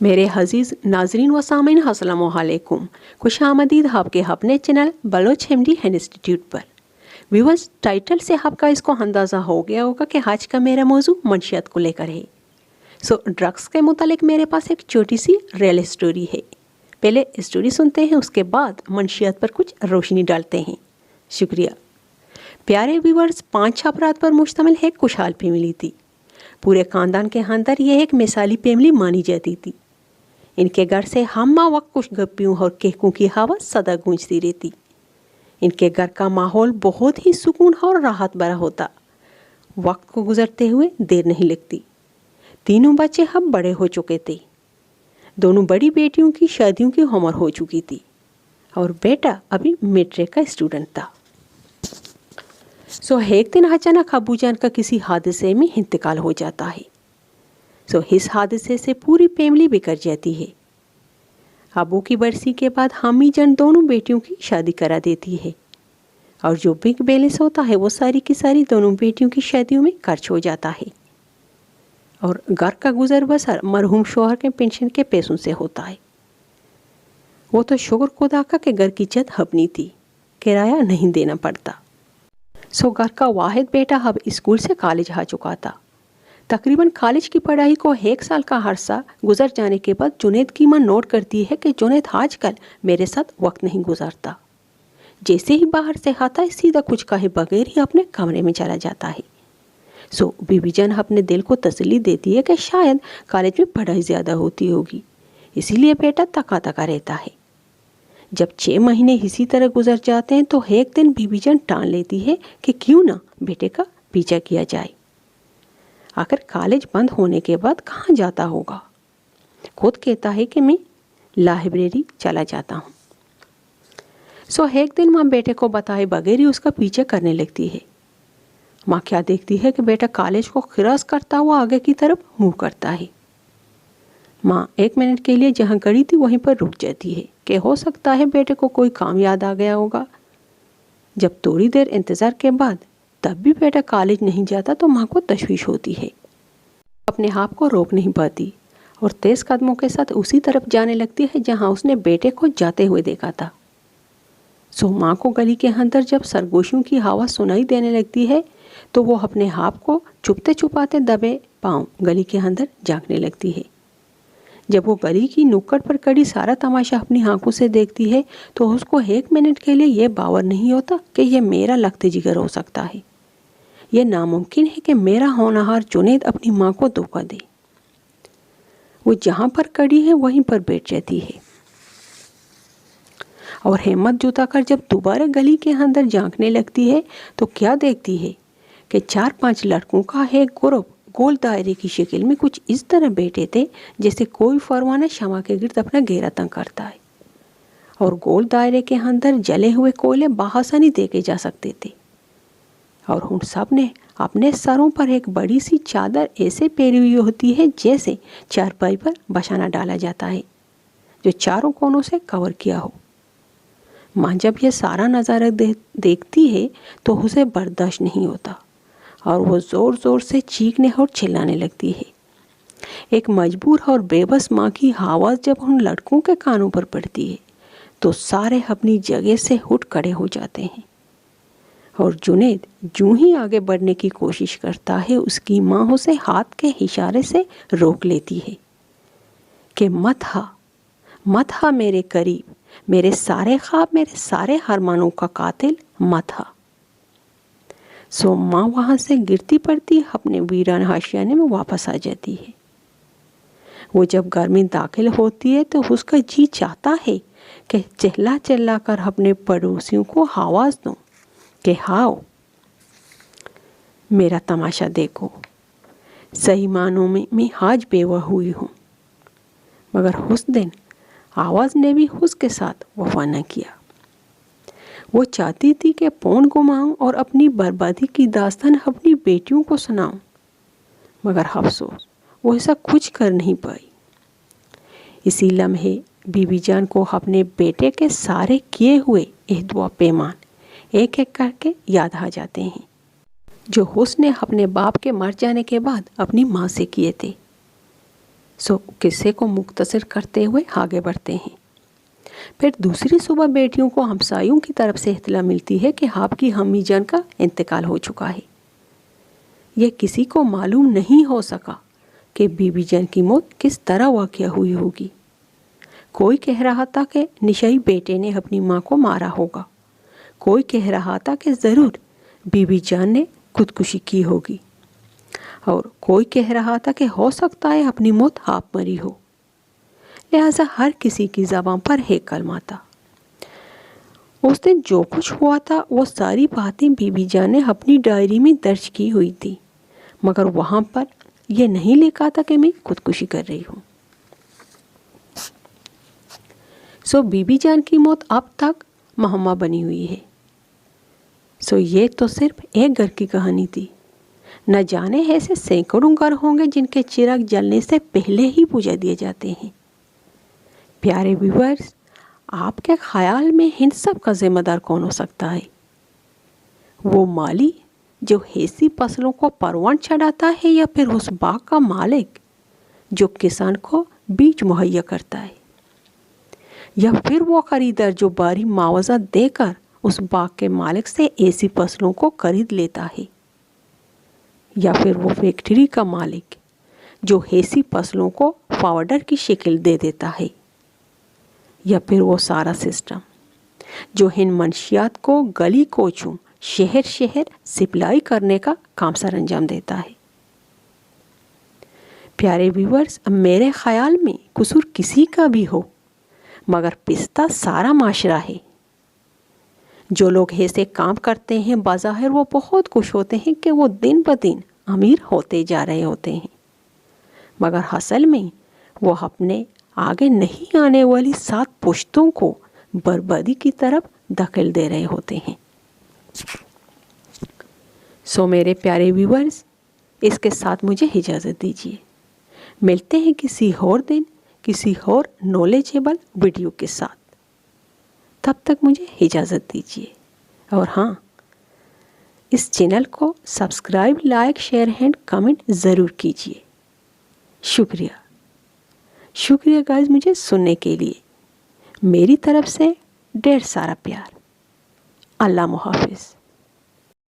میرے عزیز ناظرین و سامعین السلام علیکم، خوش آمدید آپ کے اپنے چینل بلوچ ہیمڈی انسٹیٹیوٹ پر۔ ویورز، ٹائٹل سے آپ کا اس کو اندازہ ہو گیا ہوگا کہ آج کا میرا موضوع منشیات کو لے کر ہے۔ ڈرگس کے متعلق میرے پاس ایک چھوٹی سی ریئل اسٹوری ہے۔ پہلے اسٹوری سنتے ہیں، اس کے بعد منشیات پر کچھ روشنی ڈالتے ہیں۔ شکریہ۔ پیارے ویورز، 5 افراد پر مشتمل ایک خوشحال فیملی تھی۔ پورے خاندان کے اندر یہ ایک مثالی فیملی مانی جاتی تھی۔ ان کے گھر سے ہم وقت خوش گپیوں اور کہکوں کی آواز سدا گونجتی رہتی۔ ان کے گھر کا ماحول بہت ہی سکون اور راحت بھرا ہوتا۔ وقت کو گزرتے ہوئے دیر نہیں لگتی۔ تینوں بچے اب بڑے ہو چکے تھے۔ دونوں بڑی بیٹیوں کی شادیوں کی عمر ہو چکی تھی اور بیٹا ابھی میٹرک کا اسٹوڈنٹ تھا۔ ایک دن اچانک ابو جان کا کسی حادثے میں انتقال ہو جاتا ہے۔ اس حادثے سے پوری فیملی بکھر جاتی ہے۔ ابو کی برسی کے بعد امی جان دونوں بیٹیوں کی شادی کرا دیتی ہے اور جو بینک بیلنس ہوتا ہے وہ ساری کی ساری دونوں بیٹیوں کی شادیوں میں خرچ ہو جاتا ہے اور گھر کا گزر بسر مرحوم شوہر کے پینشن کے پیسوں سے ہوتا ہے۔ وہ تو شکر خدا کا کہ گھر کی چھت اپنی تھی، کرایہ نہیں دینا پڑتا۔ گھر کا واحد بیٹا اب اسکول سے کالج آ چکا تھا۔ تقریباً کالج کی پڑھائی کو 1 سال کا عرصہ گزر جانے کے بعد جنید کی ماں نوٹ کرتی ہے کہ جنید آج کل میرے ساتھ وقت نہیں گزارتا۔ جیسے ہی باہر سے آتا ہے سیدھا کچھ کہے بغیر ہی اپنے کمرے میں چلا جاتا ہے۔ بی بی جان اپنے دل کو تسلی دیتی ہے کہ شاید کالج میں پڑھائی زیادہ ہوتی ہوگی، اسی لیے بیٹا تکا تکا رہتا ہے۔ جب 6 مہینے اسی طرح گزر جاتے ہیں تو ایک دن بی بی جان ٹان لیتی ہے کہ کیوں نہ بیٹے کا پیچھا کیا جائے۔ آخر کالج بند ہونے کے بعد کہاں جاتا ہوگا؟ خود کہتا ہے کہ میں لائبریری چلا جاتا ہوں۔ ایک دن ماں بیٹے کو بتائے بغیر ہی اس کا پیچھا کرنے لگتی ہے۔ ماں کیا دیکھتی ہے کہ بیٹا کالج کو کراس کرتا ہوا آگے کی طرف منہ کرتا ہے۔ ماں 1 منٹ کے لیے جہاں کھڑی تھی وہیں پر رک جاتی ہے کہ ہو سکتا ہے بیٹے کو کوئی کام یاد آ گیا ہوگا۔ جب تھوڑی دیر انتظار کے بعد تب بھی بیٹا کالج نہیں جاتا تو ماں کو تشویش ہوتی ہے۔ اپنے آپ کو روک نہیں پاتی اور تیز قدموں کے ساتھ اسی طرف جانے لگتی ہے جہاں اس نے بیٹے کو جاتے ہوئے دیکھا تھا۔ ماں کو گلی کے اندر جب سرگوشیوں کی آواز سنائی دینے لگتی ہے تو وہ اپنے آپ کو چھپتے چھپاتے دبے پاؤں گلی کے اندر جھانکنے لگتی ہے۔ جب وہ گلی کی نکڑ پر کڑی سارا تماشا اپنی آنکھوں سے دیکھتی ہے تو اس کو 1 منٹ کے لیے یہ باور نہیں ہوتا کہ یہ میرا لخت جگر ہو سکتا ہے۔ یہ ناممکن ہے کہ میرا ہونہار جنید اپنی ماں کو دھوکہ دے۔ وہ جہاں پر کڑی ہے وہیں پر بیٹھ جاتی ہے اور ہمت جتا کر جب دوبارہ گلی کے اندر جھانکنے لگتی ہے تو کیا دیکھتی ہے کہ 4-5 لڑکوں کا ایک گروپ گول دائرے کی شکل میں کچھ اس طرح بیٹھے تھے جیسے کوئی پروانہ شمع کے گرد اپنا گھیرا تنگ کرتا ہے، اور گول دائرے کے اندر جلے ہوئے کوئلے بآسانی دیکھے جا سکتے تھے، اور ان سب نے اپنے سروں پر ایک بڑی سی چادر ایسے پہنی ہوئی ہوتی ہے جیسے چارپائی پر بچھانا ڈالا جاتا ہے جو چاروں کونوں سے کور کیا ہو۔ ماں جب یہ سارا نظارہ دیکھتی ہے تو اسے برداشت نہیں ہوتا اور وہ زور زور سے چیخنے اور چلانے لگتی ہے۔ ایک مجبور اور بے بس ماں کی آواز جب ان لڑکوں کے کانوں پر پڑتی ہے تو سارے اپنی جگہ سے اٹھ کھڑے ہو جاتے ہیں، اور جنید جو ہی آگے بڑھنے کی کوشش کرتا ہے اس کی ماں اسے ہاتھ کے اشارے سے روک لیتی ہے کہ مت آ میرے قریب، میرے سارے خواب، میرے سارے ارمانوں کا قاتل مت آ۔ ماں وہاں سے گرتی پڑتی اپنے ویران آشیانے میں واپس آ جاتی ہے۔ وہ جب گھر میں داخل ہوتی ہے تو اس کا جی چاہتا ہے کہ چہلا چلا کر اپنے پڑوسیوں کو آواز دوں کہ آؤ میرا تماشا دیکھو، صحیح معنوں میں میں آج بیوہ ہوئی ہوں۔ مگر اس دن آواز نے بھی اس کے ساتھ وفا نہ کیا۔ وہ چاہتی تھی کہ پون گماؤں اور اپنی بربادی کی داستان اپنی بیٹیوں کو سناؤں، مگر افسوس وہ ایسا کچھ کر نہیں پائی۔ اسی لمحے بی بی جان کو اپنے بیٹے کے سارے کیے ہوئے عہد و پیمان ایک ایک کر کے یاد آ جاتے ہیں جو اس نے اپنے باپ کے مر جانے کے بعد اپنی ماں سے کیے تھے۔ قصے کو مختصر کرتے ہوئے آگے بڑھتے ہیں۔ پھر دوسری صبح بیٹیوں کو ہمسایوں کی طرف سے اطلاع ملتی ہے کہ آپ کی امی جان کا انتقال ہو چکا ہے۔ یہ کسی کو معلوم نہیں ہو سکا کہ بی بی جان کی موت کس طرح واقع ہوئی ہوگی۔ کوئی کہہ رہا تھا کہ نشئی بیٹے نے اپنی ماں کو مارا ہوگا، کوئی کہہ رہا تھا کہ ضرور بی بی جان نے خودکشی کی ہوگی، اور کوئی کہہ رہا تھا کہ ہو سکتا ہے اپنی موت آپ مری ہو۔ لہٰذا ہر کسی کی زبان پر ایک کلمہ تھا۔ اس دن جو کچھ ہوا تھا وہ ساری باتیں بی بی جان نے اپنی ڈائری میں درج کی ہوئی تھی، مگر وہاں پر یہ نہیں لکھا تھا کہ میں خودکشی کر رہی ہوں۔ بی بی جان کی موت اب تک معمہ بنی ہوئی ہے۔ یہ تو صرف ایک گھر کی کہانی تھی، نہ جانے ایسے سینکڑوں گھر ہوں گے جن کے چراغ جلنے سے پہلے ہی بجھا دیے جاتے ہیں۔ پیارے ویورز، آپ کے خیال میں ان سب کا ذمہ دار کون ہو سکتا ہے؟ وہ مالی جو ایسی فصلوں کو پروان چڑھاتا ہے، یا پھر اس باغ کا مالک جو کسان کو بیج مہیا کرتا ہے، یا پھر وہ خریدار جو بھاری معاوضہ دے کر اس باغ کے مالک سے ایسی فصلوں کو خرید لیتا ہے، یا پھر وہ فیکٹری کا مالک جو ایسی فصلوں کو پاؤڈر کی شکل دے دیتا ہے، یا پھر وہ سارا سسٹم جو ان منشیات کو گلی کوچوں شہر شہر سپلائی کرنے کا کام سر انجام دیتا ہے۔ پیارے ویورز، میرے خیال میں قصور کسی کا بھی ہو، مگر پستا سارا معاشرہ ہے۔ جو لوگ ایسے کام کرتے ہیں بظاہر وہ بہت خوش ہوتے ہیں کہ وہ دن بدن امیر ہوتے جا رہے ہوتے ہیں، مگر اصل میں وہ اپنے آگے نہیں آنے والی 7 پشتوں کو بربادی کی طرف دھکیل دے رہے ہوتے ہیں۔ میرے پیارے ویورز، اس کے ساتھ مجھے اجازت دیجیے۔ ملتے ہیں کسی اور دن کسی اور نالجیبل ویڈیو کے ساتھ۔ تب تک مجھے اجازت دیجیے، اور ہاں، اس چینل کو subscribe, like, share and comment ضرور کیجیے۔ شکریہ گائز مجھے سننے کے لیے۔ میری طرف سے ڈھیر سارا پیار۔ اللہ محافظ۔